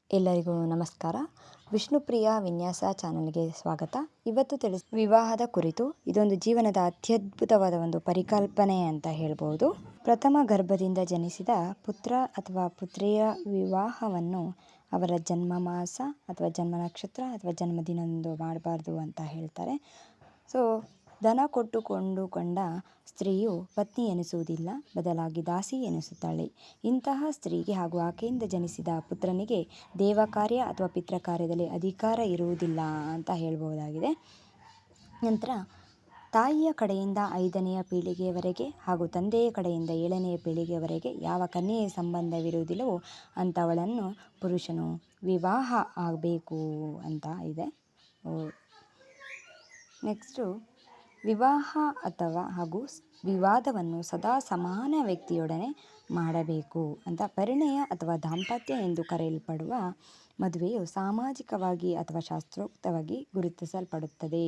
ಎಲ್ಲರಿಗೂ ನಮಸ್ಕಾರ. ವಿಷ್ಣುಪ್ರಿಯ ವಿನ್ಯಾಸ ಚಾನಲ್ಗೆ ಸ್ವಾಗತ. ಇವತ್ತು ವಿವಾಹದ ಕುರಿತು. ಇದೊಂದು ಜೀವನದ ಅತ್ಯದ್ಭುತವಾದ ಒಂದು ಪರಿಕಲ್ಪನೆ ಅಂತ ಹೇಳ್ಬೋದು. ಪ್ರಥಮ ಗರ್ಭದಿಂದ ಜನಿಸಿದ ಪುತ್ರ ಅಥವಾ ಪುತ್ರಿಯ ವಿವಾಹವನ್ನು ಅವರ ಜನ್ಮ ಮಾಸ ಅಥವಾ ಜನ್ಮ ನಕ್ಷತ್ರ ಅಥವಾ ಜನ್ಮದಿನದಂದು ಮಾಡಬಾರ್ದು ಅಂತ ಹೇಳ್ತಾರೆ. ಸೊ ದನ ಕೊಟ್ಟು ಕೊಂಡುಕೊಂಡ ಸ್ತ್ರೀಯು ಪತ್ನಿ ಎನಿಸುವುದಿಲ್ಲ, ಬದಲಾಗಿ ದಾಸಿ ಎನಿಸುತ್ತಾಳೆ. ಇಂತಹ ಸ್ತ್ರೀಗೆ ಹಾಗೂ ಆಕೆಯಿಂದ ಜನಿಸಿದ ಪುತ್ರನಿಗೆ ದೇವ ಕಾರ್ಯ ಅಥವಾ ಪಿತೃ ಕಾರ್ಯದಲ್ಲಿ ಅಧಿಕಾರ ಇರುವುದಿಲ್ಲ ಅಂತ ಹೇಳ್ಬೋದಾಗಿದೆ. ನಂತರ ತಾಯಿಯ ಕಡೆಯಿಂದ 5ನೆಯ ಪೀಳಿಗೆಯವರೆಗೆ ಹಾಗೂ ತಂದೆಯ ಕಡೆಯಿಂದ 7ನೆಯ ಪೀಳಿಗೆಯವರೆಗೆ ಯಾವ ಕನ್ಯೆಯ ಸಂಬಂಧವಿರುವುದಿಲ್ಲವೋ ಅಂಥವಳನ್ನು ಪುರುಷನು ವಿವಾಹ ಆಗಬೇಕು ಅಂತ ಇದೆ. ನೆಕ್ಸ್ಟು ವಿವಾಹ ಅಥವಾ ಹಾಗೂ ವಿವಾದವನ್ನು ಸದಾ ಸಮಾನ ವ್ಯಕ್ತಿಯೊಡನೆ ಮಾಡಬೇಕು ಅಂತ. ಪರಿಣಯ ಅಥವಾ ದಾಂಪತ್ಯ ಎಂದು ಕರೆಯಲ್ಪಡುವ ಮದುವೆಯು ಸಾಮಾಜಿಕವಾಗಿ ಅಥವಾ ಶಾಸ್ತ್ರೋಕ್ತವಾಗಿ ಗುರುತಿಸಲ್ಪಡುತ್ತದೆ.